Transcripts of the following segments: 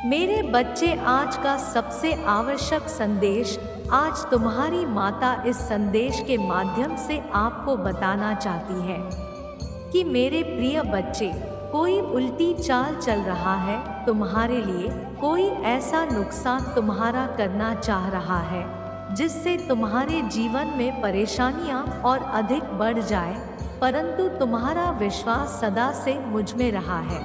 मेरे बच्चे, आज का सबसे आवश्यक संदेश आज तुम्हारी माता इस संदेश के माध्यम से आपको बताना चाहती है कि मेरे प्रिय बच्चे, कोई उल्टी चाल चल रहा है तुम्हारे लिए। कोई ऐसा नुकसान तुम्हारा करना चाह रहा है जिससे तुम्हारे जीवन में परेशानियां और अधिक बढ़ जाए, परंतु तुम्हारा विश्वास सदा से मुझ में रहा है।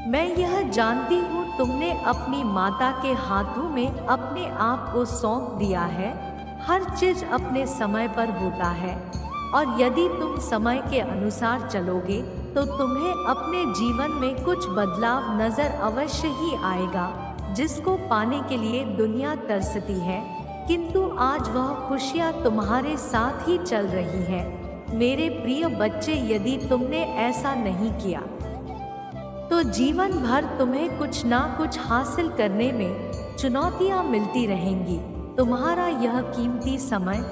मैं यह जानती हूँ तुमने अपनी माता के हाथों में अपने आप को सौंप दिया है। हर चीज अपने समय पर होता है और यदि तुम समय के अनुसार चलोगे तो तुम्हें अपने जीवन में कुछ बदलाव नजर अवश्य ही आएगा, जिसको पाने के लिए दुनिया तरसती है। किंतु आज वह खुशियाँ तुम्हारे साथ ही चल रही है। मेरे प्रिय बच्चे, यदि तुमने ऐसा नहीं किया तो जीवन भर तुम्हें कुछ ना कुछ हासिल करने में चुनौतियां मिलती रहेंगी। तुम्हारा यह कीमती समय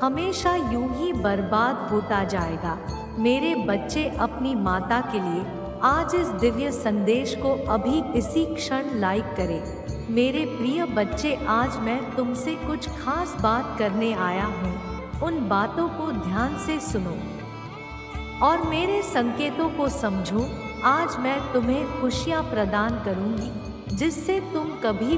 हमेशा यूं ही बर्बाद होता जाएगा। मेरे बच्चे, अपनी माता के लिए आज इस दिव्य संदेश को अभी इसी क्षण लाइक करें। मेरे प्रिय बच्चे, आज मैं तुमसे कुछ खास बात करने आया हूँ। उन बातों को ध्यान से सुनो और मेरे संकेतों को समझो। आज मैं तुम्हें खुशियाँ प्रदान करूंगी जिससे तुम कभी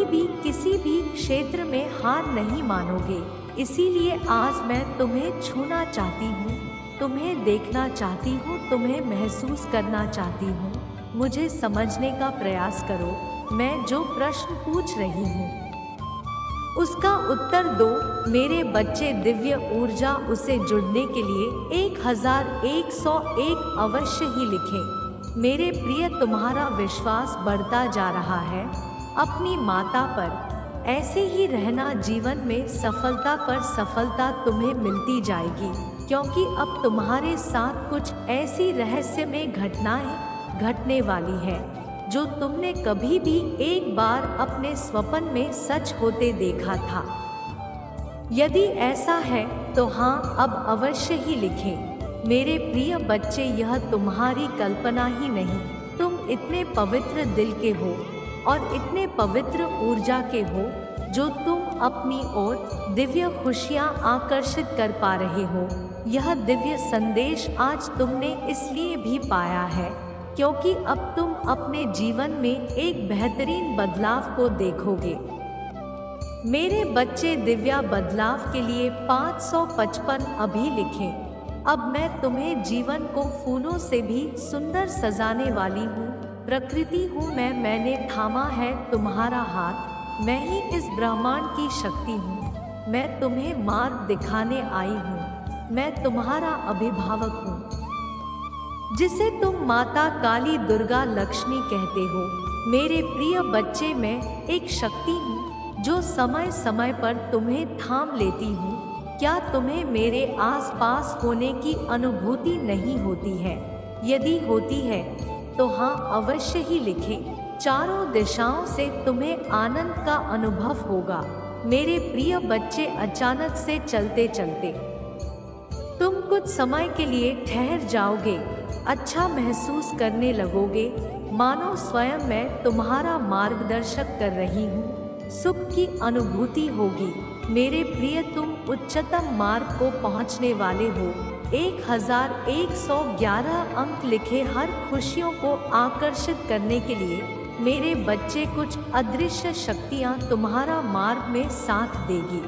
भी किसी भी क्षेत्र में हार नहीं मानोगे। इसीलिए आज मैं तुम्हें छूना चाहती हूँ, तुम्हें देखना चाहती हूँ, तुम्हें महसूस करना चाहती हूँ। मुझे समझने का प्रयास करो। मैं जो प्रश्न पूछ रही हूँ उसका उत्तर दो। मेरे बच्चे, दिव्य ऊर्जा उसे जुड़ने के लिए 1101 अवश्य ही लिखें। मेरे प्रिय, तुम्हारा विश्वास बढ़ता जा रहा है अपनी माता पर। ऐसे ही रहना, जीवन में सफलता पर सफलता तुम्हें मिलती जाएगी, क्योंकि अब तुम्हारे साथ कुछ ऐसी रहस्यमय घटनाएं घटने वाली है जो तुमने कभी भी एक बार अपने स्वप्न में सच होते देखा था। यदि ऐसा है तो हाँ, अब अवश्य ही लिखें। मेरे प्रिय बच्चे, यह तुम्हारी कल्पना ही नहीं, तुम इतने पवित्र दिल के हो और इतने पवित्र ऊर्जा के हो जो तुम अपनी ओर दिव्य खुशियाँ आकर्षित कर पा रहे हो। यह दिव्य संदेश आज तुमने इसलिए भी पाया है क्योंकि अब तुम अपने जीवन में एक बेहतरीन बदलाव को देखोगे। मेरे बच्चे, दिव्या बदलाव के लिए 555 अभी लिखें। अब मैं तुम्हें जीवन को फूलों से भी सुंदर सजाने वाली हूँ। प्रकृति हूँ मैंने थामा है तुम्हारा हाथ। मैं ही इस ब्रह्मांड की शक्ति हूँ। मैं तुम्हें मार्ग दिखाने आई हूँ। मैं तुम्हारा अभिभावक हूँ जिसे तुम माता काली, दुर्गा, लक्ष्मी कहते हो। मेरे प्रिय बच्चे, मैं एक शक्ति हूँ जो समय समय पर तुम्हें थाम लेती हूँ। क्या तुम्हें मेरे आसपास होने की अनुभूति नहीं होती है? यदि होती है तो हाँ, अवश्य ही लिखें। चारों दिशाओं से तुम्हें आनंद का अनुभव होगा। मेरे प्रिय बच्चे, अचानक से चलते चलते तुम कुछ समय के लिए ठहर जाओगे, अच्छा महसूस करने लगोगे, मानो स्वयं मैं तुम्हारा मार्गदर्शक कर रही हूँ। सुख की अनुभूति होगी। मेरे प्रिय, तुम उच्चतम मार्ग को पहुँचने वाले हो। 1111 अंक लिखे। हर खुशियों को आकर्षित करने के लिए मेरे बच्चे, कुछ अदृश्य शक्तियाँ तुम्हारा मार्ग में साथ देगी।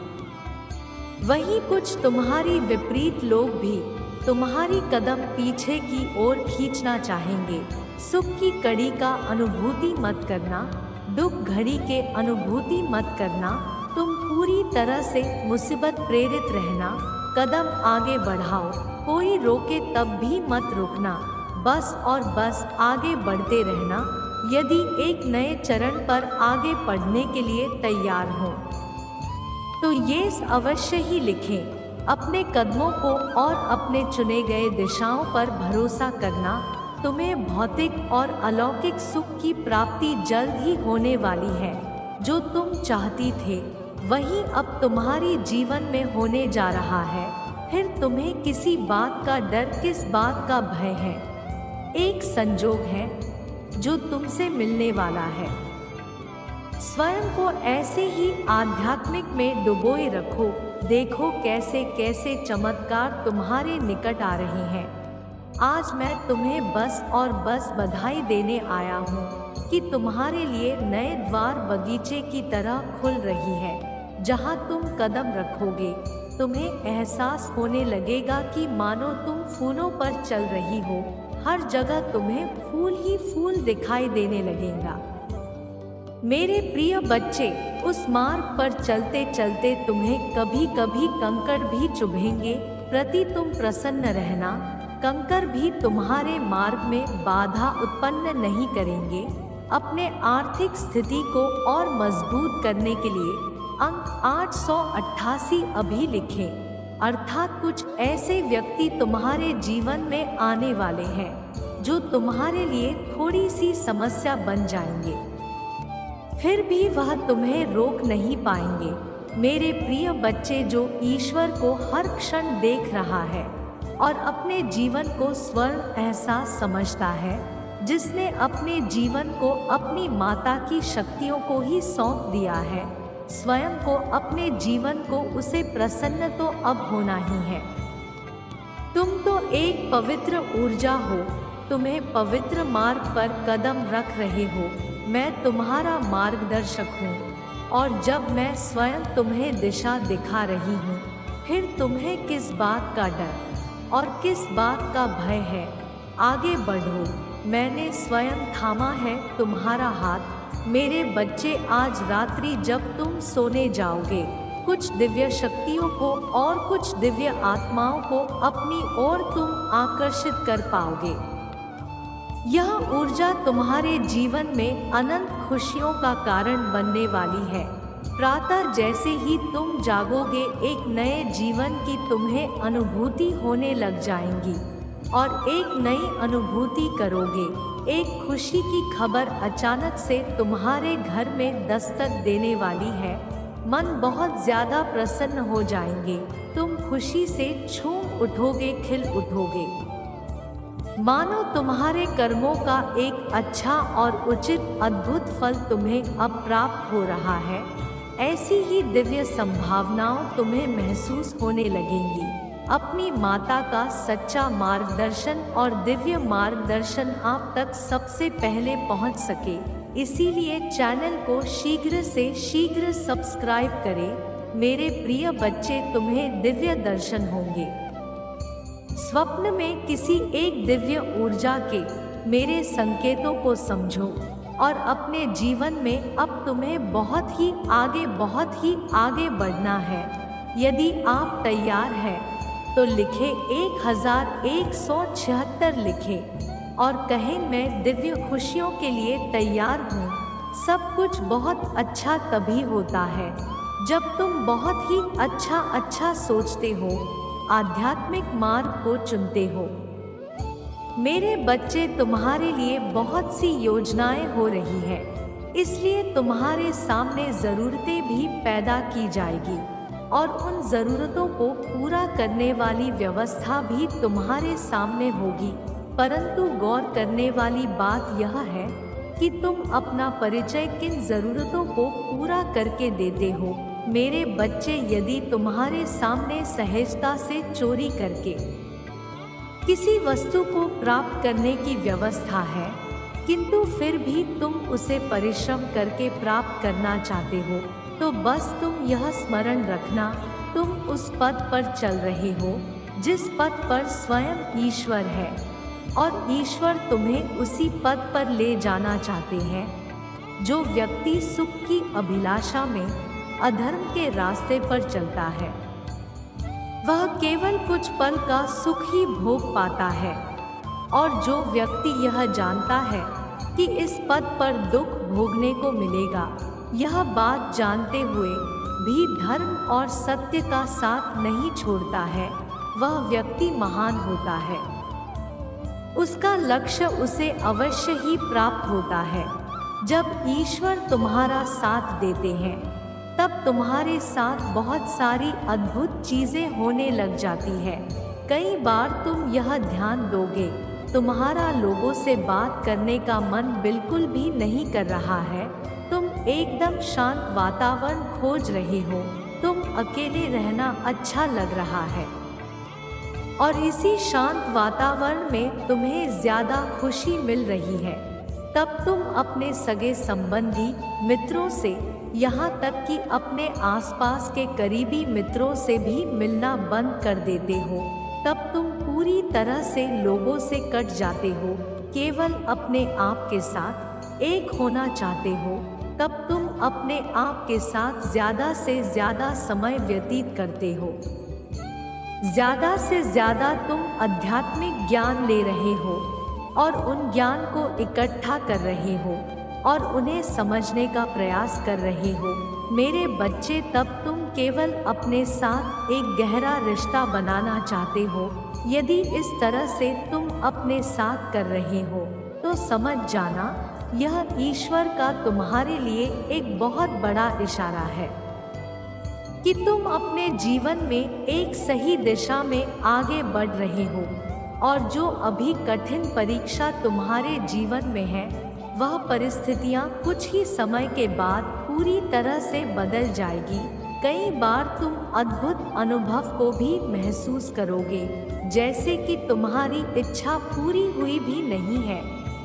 वहीं कुछ तुम्हारी विपरीत लोग भी तुम्हारी कदम पीछे की ओर खींचना चाहेंगे। सुख की कड़ी का अनुभूति मत करना, दुख घड़ी के अनुभूति मत करना। तुम पूरी तरह से मुसीबत प्रेरित रहना। कदम आगे बढ़ाओ, कोई रोके तब भी मत रुकना। बस और बस आगे बढ़ते रहना। यदि एक नए चरण पर आगे बढ़ने के लिए तैयार हो तो ये अवश्य ही लिखें। अपने कदमों को और अपने चुने गए दिशाओं पर भरोसा करना। तुम्हें भौतिक और अलौकिक सुख की प्राप्ति जल्द ही होने वाली है। जो तुम चाहती थे वही अब तुम्हारी जीवन में होने जा रहा है। फिर तुम्हें किसी बात का डर, किस बात का भय है? एक संजोग है जो तुमसे मिलने वाला है। स्वयं को ऐसे ही आध्यात्मिक में डुबोए रखो। देखो कैसे कैसे चमत्कार तुम्हारे निकट आ रहे हैं। आज मैं तुम्हें बस और बस बधाई देने आया हूँ कि तुम्हारे लिए नए द्वार बगीचे की तरह खुल रही है। जहाँ तुम कदम रखोगे तुम्हें एहसास होने लगेगा कि मानो तुम फूलों पर चल रही हो। हर जगह तुम्हें फूल ही फूल दिखाई देने लगेगा। मेरे प्रिय बच्चे, उस मार्ग पर चलते चलते तुम्हें कभी कभी कंकड़ भी चुभेंगे, प्रति तुम प्रसन्न रहना। कंकड़ भी तुम्हारे मार्ग में बाधा उत्पन्न नहीं करेंगे। अपने आर्थिक स्थिति को और मजबूत करने के लिए अंक 888 अभी लिखें। अर्थात कुछ ऐसे व्यक्ति तुम्हारे जीवन में आने वाले हैं जो तुम्हारे लिए थोड़ी सी समस्या बन जाएंगे, फिर भी वह तुम्हें रोक नहीं पाएंगे। मेरे प्रिय बच्चे, जो ईश्वर को हर क्षण देख रहा है और अपने जीवन को स्वर्ण एहसास समझता है, जिसने अपने जीवन को अपनी माता की शक्तियों को ही सौंप दिया है, स्वयं को अपने जीवन को उसे प्रसन्न तो अब होना ही है। तुम तो एक पवित्र ऊर्जा हो, तुम्हें पवित्र मार्ग पर कदम रख रहे हो। मैं तुम्हारा मार्गदर्शक हूँ और जब मैं स्वयं तुम्हें दिशा दिखा रही हूँ, फिर तुम्हें किस बात का डर और किस बात का भय है? आगे बढ़ो, मैंने स्वयं थामा है तुम्हारा हाथ। मेरे बच्चे, आज रात्रि जब तुम सोने जाओगे, कुछ दिव्य शक्तियों को और कुछ दिव्य आत्माओं को अपनी ओर तुम आकर्षित कर पाओगे। यह ऊर्जा तुम्हारे जीवन में अनंत खुशियों का कारण बनने वाली है। प्रातः जैसे ही तुम जागोगे, एक नए जीवन की तुम्हें अनुभूति होने लग जाएंगी और एक नई अनुभूति करोगे। एक खुशी की खबर अचानक से तुम्हारे घर में दस्तक देने वाली है। मन बहुत ज्यादा प्रसन्न हो जाएंगे। तुम खुशी से झूम उठोगे, खिल उठोगे, मानो तुम्हारे कर्मों का एक अच्छा और उचित अद्भुत फल तुम्हें अब प्राप्त हो रहा है। ऐसी ही दिव्य संभावनाओं तुम्हें महसूस होने लगेंगी। अपनी माता का सच्चा मार्गदर्शन और दिव्य मार्गदर्शन आप तक सबसे पहले पहुंच सके, इसीलिए चैनल को शीघ्र से शीघ्र सब्सक्राइब करें। मेरे प्रिय बच्चे, तुम्हें दिव्य दर्शन होंगे। स्वप्न में किसी एक दिव्य ऊर्जा के मेरे संकेतों को समझो और अपने जीवन में अब तुम्हें बहुत ही आगे बढ़ना है। यदि आप तैयार हैं तो लिखें 1176 लिखें और कहें, मैं दिव्य खुशियों के लिए तैयार हूँ। सब कुछ बहुत अच्छा तभी होता है जब तुम बहुत ही अच्छा सोचते हो, आध्यात्मिक मार्ग को चुनते हो। मेरे बच्चे, तुम्हारे लिए बहुत सी योजनाएं हो रही है, इसलिए तुम्हारे सामने ज़रूरतें भी पैदा की जाएगी और उन ज़रूरतों को पूरा करने वाली व्यवस्था भी तुम्हारे सामने होगी। परंतु गौर करने वाली बात यह है कि तुम अपना परिचय किन ज़रूरतों को पूरा करके देते हो। मेरे बच्चे, यदि तुम्हारे सामने सहजता से चोरी करके किसी वस्तु को प्राप्त करने की व्यवस्था है, किंतु फिर भी तुम उसे परिश्रम करके प्राप्त करना चाहते हो, तो बस तुम यह स्मरण रखना, तुम उस पथ पर चल रहे हो जिस पथ पर स्वयं ईश्वर है और ईश्वर तुम्हें उसी पथ पर ले जाना चाहते हैं। जो व्यक्ति सुख की अभिलाषा में अधर्म के रास्ते पर चलता है, वह केवल कुछ पल का सुख ही भोग पाता है, और जो व्यक्ति यह जानता है कि इस पद पर दुख भोगने को मिलेगा, यह बात जानते हुए भी धर्म और सत्य का साथ नहीं छोड़ता है, वह व्यक्ति महान होता है। उसका लक्ष्य उसे अवश्य ही प्राप्त होता है। जब ईश्वर तुम्हारा साथ देते हैं, तब तुम्हारे साथ बहुत सारी अद्भुत चीजें होने लग जाती है। कई बार तुम यह ध्यान दोगे तुम्हारा लोगों से बात करने का मन बिल्कुल भी नहीं कर रहा है। तुम एकदम शांत वातावरण खोज रहे हो। तुम अकेले रहना अच्छा लग रहा है और इसी शांत वातावरण में तुम्हें ज्यादा खुशी मिल रही है। तब तुम अपने सगे संबंधी मित्रों से, यहाँ तक कि अपने आसपास के करीबी मित्रों से भी मिलना बंद कर देते हो। तब तुम पूरी तरह से लोगों से कट जाते हो, केवल अपने आप के साथ एक होना चाहते हो। तब तुम अपने आप के साथ ज्यादा से ज्यादा समय व्यतीत करते हो। ज्यादा से ज्यादा तुम आध्यात्मिक ज्ञान ले रहे हो और उन ज्ञान को इकट्ठा कर रहे हो और उन्हें समझने का प्रयास कर रहे हो। मेरे बच्चे, तब तुम केवल अपने साथ एक गहरा रिश्ता बनाना चाहते हो। यदि इस तरह से तुम अपने साथ कर रहे हो तो समझ जाना, यह ईश्वर का तुम्हारे लिए एक बहुत बड़ा इशारा है कि तुम अपने जीवन में एक सही दिशा में आगे बढ़ रहे हो और जो अभी कठिन परीक्षा तुम्हारे जीवन में है, वह परिस्थितियां कुछ ही समय के बाद पूरी तरह से बदल जाएगी। कई बार तुम अद्भुत अनुभव को भी महसूस करोगे, जैसे कि तुम्हारी इच्छा पूरी हुई भी नहीं है,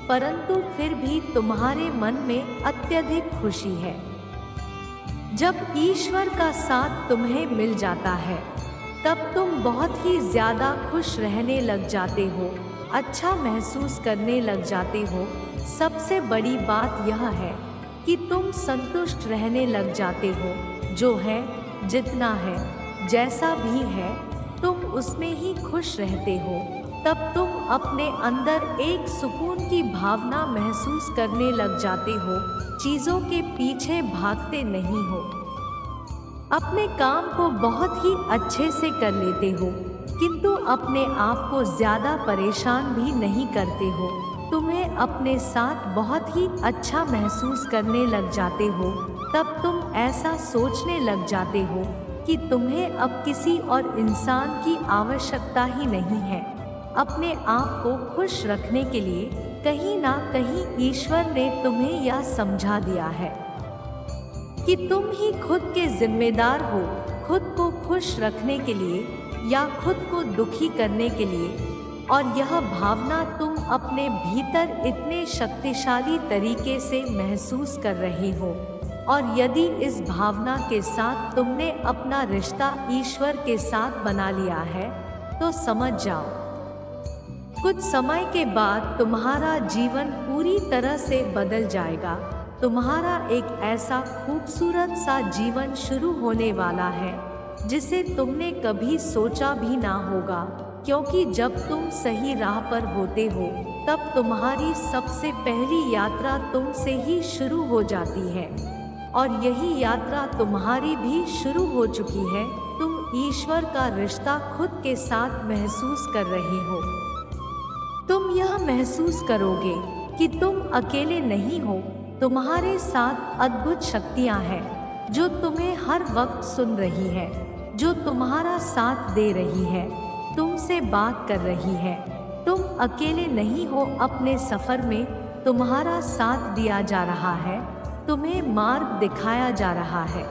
परंतु फिर भी तुम्हारे मन में अत्यधिक खुशी है। जब ईश्वर का साथ तुम्हें मिल जाता है, तब तुम बहुत ही ज्यादा खुश रहने लग जाते हो, अच्छा महसूस करने लग जाते हो। सबसे बड़ी बात यह है कि तुम संतुष्ट रहने लग जाते हो। जो है, जितना है, जैसा भी है, तुम उसमें ही खुश रहते हो। तब तुम अपने अंदर एक सुकून की भावना महसूस करने लग जाते हो। चीज़ों के पीछे भागते नहीं हो, अपने काम को बहुत ही अच्छे से कर लेते हो, किंतु अपने आप को ज़्यादा परेशान भी नहीं करते हो। तुम्हें अपने साथ बहुत ही अच्छा महसूस करने लग जाते हो। तब तुम ऐसा सोचने लग जाते हो कि तुम्हें अब किसी और इंसान की आवश्यकता ही नहीं है। अपने आप को खुश रखने के लिए कहीं ना कहीं ईश्वर ने तुम्हें यह समझा दिया है कि तुम ही खुद के जिम्मेदार हो, खुद को खुश रखने के लिए या खुद को दुखी करने के लिए। और यह भावना तुम अपने भीतर इतने शक्तिशाली तरीके से महसूस कर रहे हो। और यदि इस भावना के साथ तुमने अपना रिश्ता ईश्वर के साथ बना लिया है, तो समझ जाओ, कुछ समय के बाद तुम्हारा जीवन पूरी तरह से बदल जाएगा। तुम्हारा एक ऐसा खूबसूरत सा जीवन शुरू होने वाला है जिसे तुमने कभी सोचा भी ना होगा, क्योंकि जब तुम सही राह पर होते हो, तब तुम्हारी सबसे पहली यात्रा तुमसे ही शुरू हो जाती है। और यही यात्रा तुम्हारी भी शुरू हो चुकी है। तुम ईश्वर का रिश्ता खुद के साथ महसूस कर रहे हो। तुम यह महसूस करोगे कि तुम अकेले नहीं हो। तुम्हारे साथ अद्भुत शक्तियाँ हैं जो तुम्हें हर वक्त सुन रही है, जो तुम्हारा साथ दे रही है, तुमसे बात कर रही है। तुम अकेले नहीं हो अपने सफ़र में, तुम्हारा साथ दिया जा रहा है, तुम्हें मार्ग दिखाया जा रहा है।